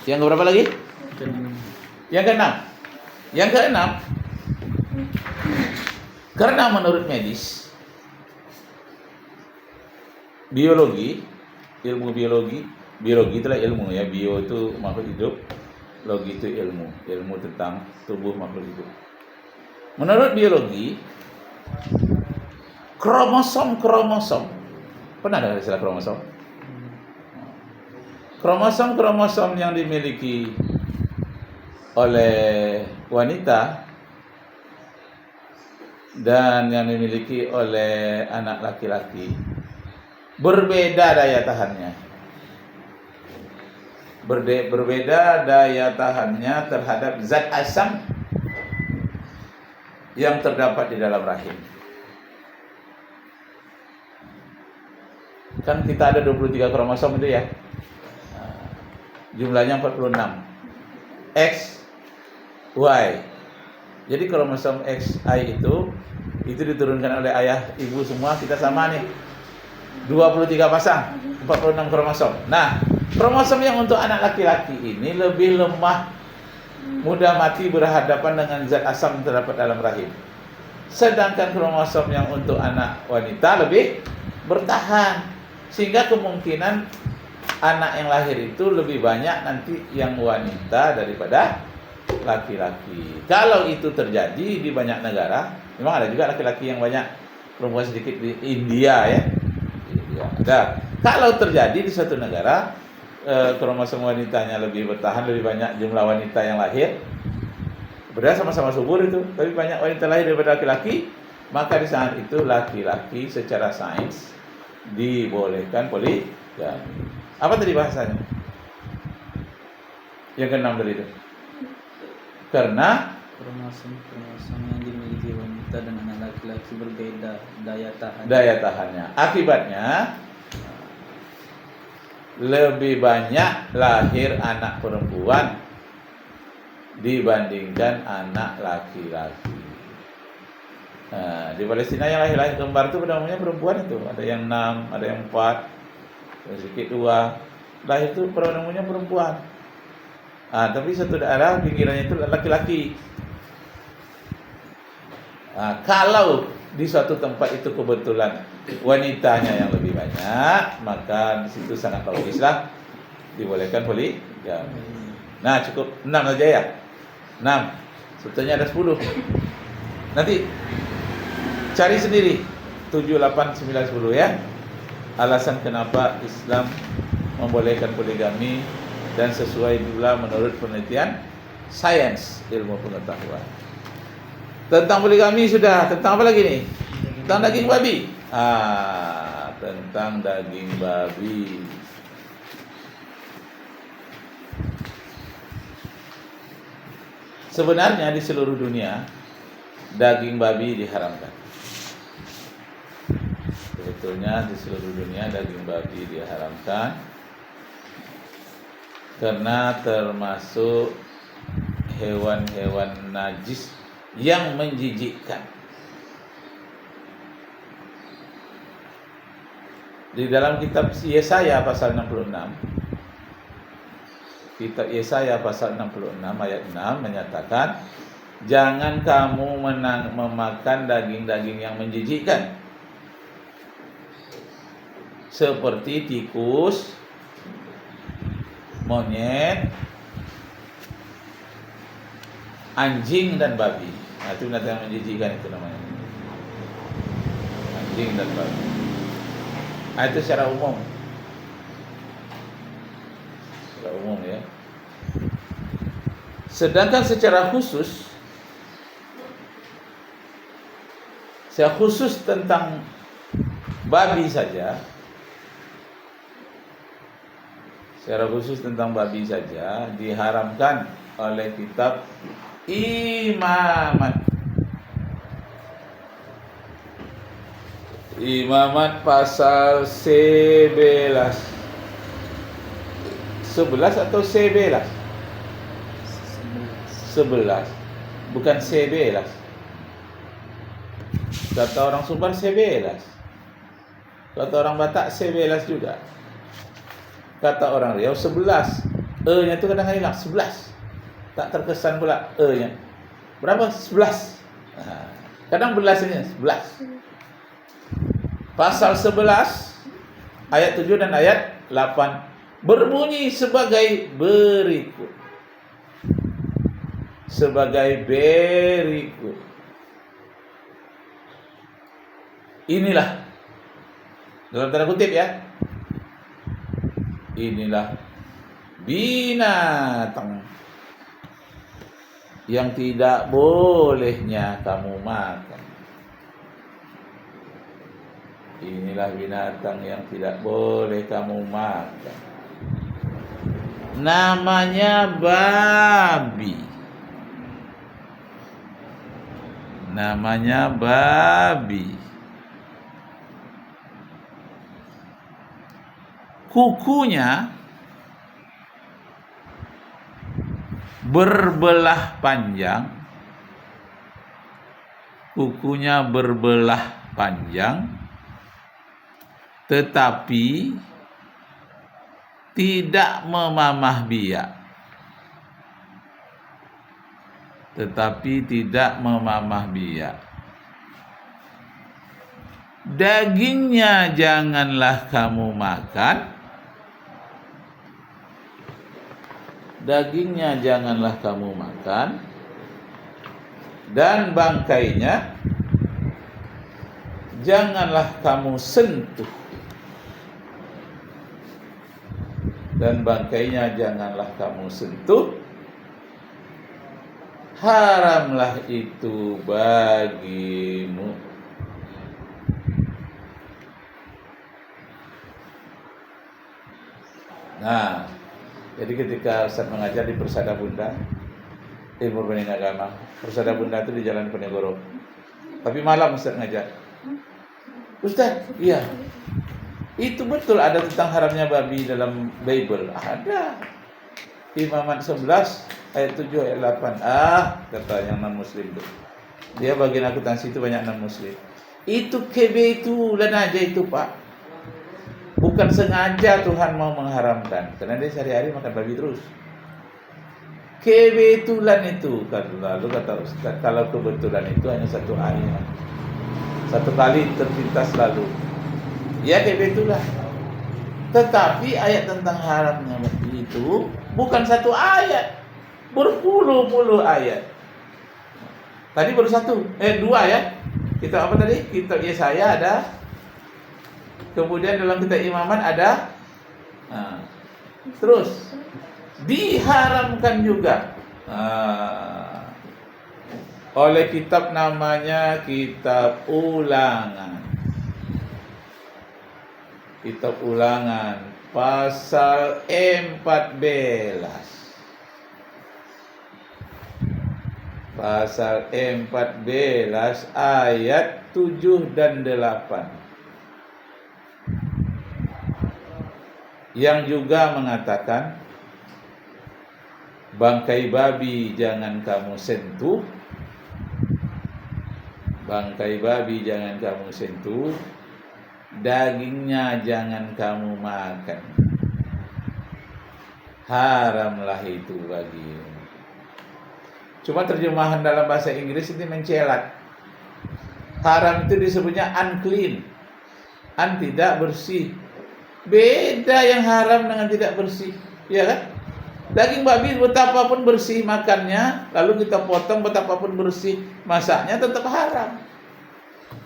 Yang keberapa lagi? Yang keenam. Yang keenam, karena menurut medis, biologi, ilmu biologi itulah ilmu ya. Bio itu makhluk hidup, logi itu ilmu tentang tubuh makhluk hidup. Menurut biologi, kromosom, pernah dengar istilah kromosom? Kromosom yang dimiliki oleh wanita dan yang dimiliki oleh anak laki-laki berbeda daya tahannya. Berbeda daya tahannya terhadap zat asam yang terdapat di dalam rahim. Kan kita ada 23 kromosom itu ya. Jumlahnya 46. X, Y. Jadi kromosom XY itu diturunkan oleh ayah ibu semua, kita sama nih. 23 pasang, 46 kromosom. Nah, kromosom yang untuk anak laki-laki ini lebih lemah, mudah mati berhadapan dengan zat asam yang terdapat dalam rahim. Sedangkan kromosom yang untuk anak wanita lebih bertahan, sehingga kemungkinan anak yang lahir itu lebih banyak nanti yang wanita daripada laki-laki. Kalau itu terjadi di banyak negara, memang ada juga laki-laki yang banyak, perempuan sedikit di India ya. Ada. Kalau terjadi di suatu negara, kromosom wanitanya lebih bertahan, lebih banyak jumlah wanita yang lahir, berdasarkan sama-sama subur itu, tapi banyak wanita lahir daripada laki-laki, maka di saat itu laki-laki secara sains dibolehkan poligami. Apa tadi bahasanya? Yang keenam tadi itu. Karena kromosom yang dimiliki wanita dan anak laki-laki berbeda daya tahannya. Akibatnya lebih banyak lahir anak perempuan dibandingkan anak laki-laki. Nah, di Palestina yang lahir kembar itu namanya perempuan itu. Ada yang 6, ada yang 4, sedikit 2. Lahir itu namanya perempuan. Tapi satu daerah pinggirannya itu laki-laki. Kalau di suatu tempat itu kebetulan wanitanya yang lebih banyak, maka di situ sangat logislah dibolehkan poligami. Nah, cukup 6 saja ya. 6. Sebetulnya ada 10. Nanti cari sendiri 7, 8, 9, 10 ya. Alasan kenapa Islam membolehkan poligami dan sesuai pula menurut penelitian sains ilmu pengetahuan. Tentang poligami sudah, tentang apa lagi nih? Tentang daging babi. Tentang daging babi. Sebenarnya di seluruh dunia daging babi diharamkan. Sebetulnya di seluruh dunia daging babi diharamkan karena termasuk hewan-hewan najis yang menjijikkan. Di dalam kitab Yesaya pasal 66, kitab Yesaya pasal 66 ayat 6 menyatakan, jangan kamu memakan daging-daging yang menjijikkan, seperti tikus, monyet, anjing dan babi. Itu binatang yang menjijikkan itu namanya. Anjing dan babi. Itu secara umum. Secara umum ya. Sedangkan secara khusus tentang babi saja. Secara khusus tentang babi saja diharamkan oleh kitab Imamat pasal 11 atau 11? 11, bukan 11. Kata orang Sumbar 11, kata orang Batak 11 juga, kata orang Riau 11. E-nya itu kadang hilang, 11. Tak terkesan pula E-nya. Berapa? 11. Nah, kadang belasnya 11. Pasal 11 ayat 7 dan ayat 8 berbunyi sebagai berikut. Sebagai berikut. Inilah, dalam tanda kutip ya, inilah binatang yang tidak bolehnya kamu makan. Inilah binatang yang tidak boleh kamu makan. Namanya babi. Namanya babi. Kukunya berbelah panjang. Kukunya berbelah panjang, tetapi tidak memamah biak. Tetapi tidak memamah biak. Dagingnya janganlah kamu makan. Dagingnya janganlah kamu makan, dan bangkainya janganlah kamu sentuh. Dan bangkainya janganlah kamu sentuh. Haramlah itu bagimu. Nah, jadi ketika Ustaz mengajar di Persada Bunda, ilmu perbandingan agama, Persada Bunda itu di Jalan Penegoro. Tapi malam Ustaz ngajar. Ustaz, iya, itu betul ada tentang haramnya babi dalam Bible. Ada. Imamat 11 ayat 7 ayat 8. Kata yang non muslim itu. Dia bagian akuntansi itu banyak non muslim. Itu kebetulan aja itu, Pak. Bukan sengaja Tuhan mau mengharamkan, karena dia sehari-hari makan babi terus. Kebetulan itu, lalu kata Ustaz, kalau kebetulan itu hanya satu ayat, satu kali terlintas lalu, ya kebetulan. Tetapi ayat tentang haramnya babi itu bukan satu ayat, berpuluh-puluh ayat. Tadi baru dua ya. Kitab apa tadi? Kitab Yesaya ada. Kemudian dalam kitab Imamat ada. Nah, terus diharamkan juga oleh kitab namanya Kitab Ulangan. Kitab Ulangan pasal 14. Pasal 14 ayat 7 dan 8. Yang juga mengatakan bangkai babi jangan kamu sentuh. Bangkai babi jangan kamu sentuh. Dagingnya jangan kamu makan. Haramlah itu bagimu. Cuma terjemahan dalam bahasa Inggris ini mencelat. Haram itu disebutnya unclean. Tidak bersih. Beda yang haram dengan tidak bersih, ya kan? Daging babi betapapun bersih makannya, lalu kita potong betapapun bersih masaknya, tetap haram.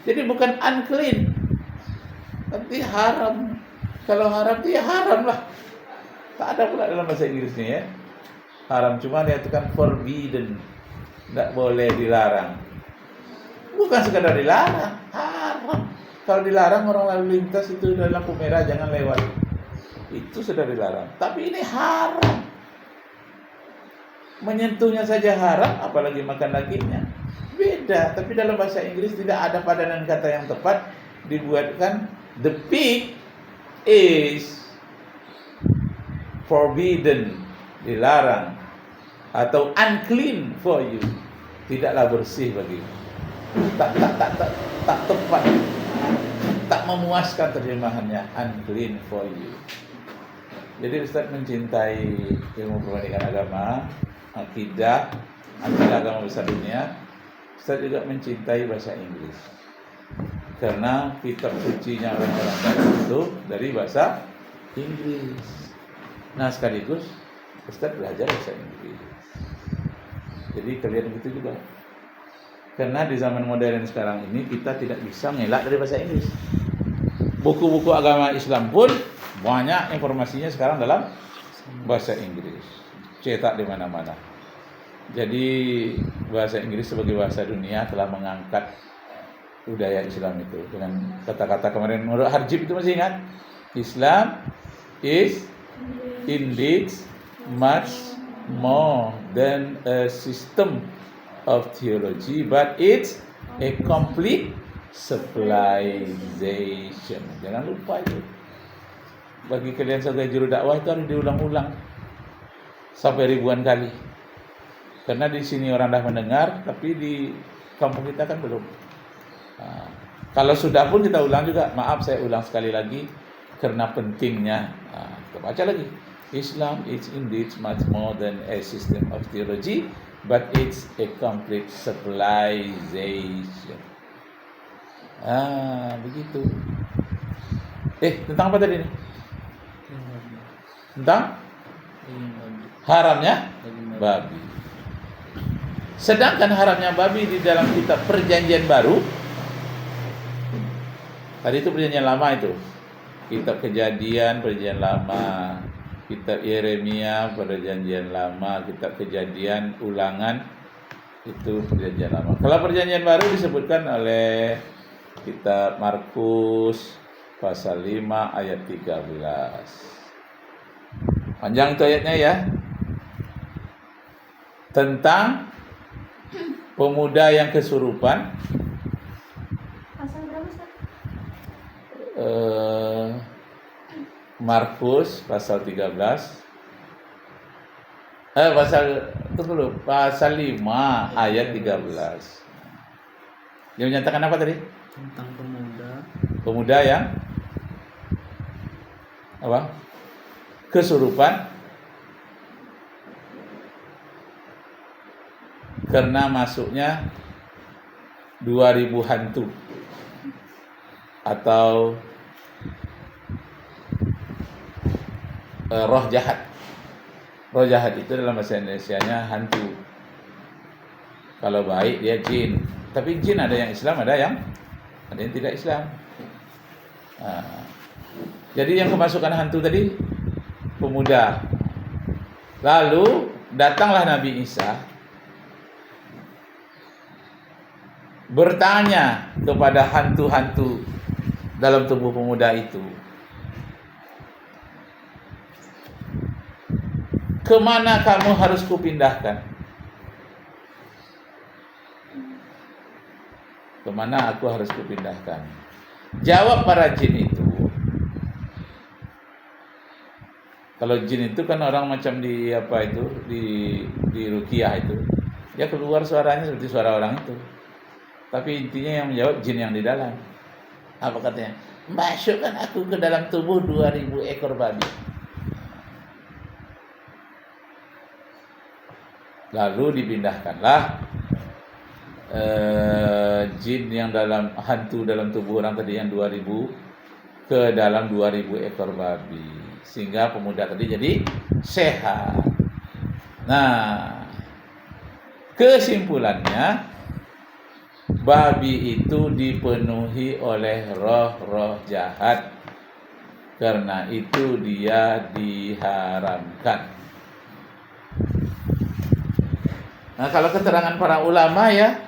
Jadi bukan unclean, tapi haram. Kalau haram itu ya haram lah. Tak ada pula dalam bahasa Inggrisnya ya. Haram cuma dia itu kan forbidden, tidak boleh dilarang. Bukan sekadar dilarang, haram. Kalau dilarang orang lalu lintas itu dalam lampu merah jangan lewat. Itu sudah dilarang. Tapi ini haram. Menyentuhnya saja haram, apalagi makan dagingnya. Beda. Tapi dalam bahasa Inggris tidak ada padanan kata yang tepat. Dibuatkan the pig is forbidden, dilarang, atau unclean for you, tidaklah bersih bagimu. Tak tepat. Tak memuaskan terjemahannya unclean for you. Jadi Ustaz mencintai ilmu pendidikan agama, akidah agama besar dunia. Ustaz juga mencintai bahasa Inggris. Karena kitab sucinya orang-orang Barat itu dari bahasa Inggris. Nah, sekaligus Ustaz belajar bahasa Inggris. Jadi kalian begitu juga. Karena di zaman modern sekarang ini kita tidak bisa ngelak dari bahasa Inggris. Buku-buku agama Islam pun banyak informasinya sekarang dalam bahasa Inggris, cetak di mana-mana. Jadi bahasa Inggris sebagai bahasa dunia telah mengangkat budaya Islam itu dengan kata-kata kemarin menurut Harjib itu masih ingat? Islam is indeed much more than a system of theology, but it's a complete civilization. Jangan lupa itu. Bagi kalian sebagai juru dakwah itu harus diulang-ulang sampai ribuan kali. Karena di sini orang dah mendengar, tapi di kampung kita kan belum. Nah, kalau sudah pun kita ulang juga. Maaf, saya ulang sekali lagi karena pentingnya. Nah, kita baca lagi. Islam is indeed much more than a system of theology, but it's a complete civilization. Begitu. Tentang apa tadi nih? Tentang haramnya babi. Sedangkan haramnya babi di dalam kitab Perjanjian Baru, tadi itu Perjanjian Lama itu, kitab Kejadian Perjanjian Lama, kitab Yeremia Perjanjian Lama, kitab Kejadian Ulangan itu Perjanjian Lama. Kalau Perjanjian Baru disebutkan oleh kitab Markus pasal 5 ayat 13. Panjang itu ayatnya ya. Tentang pemuda yang kesurupan. Pasal berapa, Ustaz? Markus pasal 13. Pasal 5 ayat 13. Dia menyatakan apa tadi? Tentang pemuda. Pemuda yang apa? Kesurupan karena masuknya 2000 hantu atau roh jahat. Roh jahat itu dalam bahasa Indonesianya hantu. Kalau baik dia jin. Tapi jin ada yang Islam, ada yang tidak Islam. Jadi yang kemasukan hantu tadi pemuda. Lalu datanglah Nabi Isa bertanya kepada hantu-hantu dalam tubuh pemuda itu, kemana kamu harus kupindahkan? Kemana aku harus kupindahkan? Jawab para jin itu. Kalau jin itu kan orang macam di ruqyah itu, dia keluar suaranya seperti suara orang itu. Tapi intinya yang menjawab jin yang di dalam. Apa katanya? Masukkan aku ke dalam tubuh 2000 ekor babi. Lalu dipindahkanlah jin yang hantu dalam tubuh orang tadi yang 2000 ke dalam 2000 ekor babi. Sehingga pemuda tadi jadi sehat. Nah, kesimpulannya babi itu dipenuhi oleh roh-roh jahat. Karena itu dia diharamkan. Nah, kalau keterangan para ulama ya,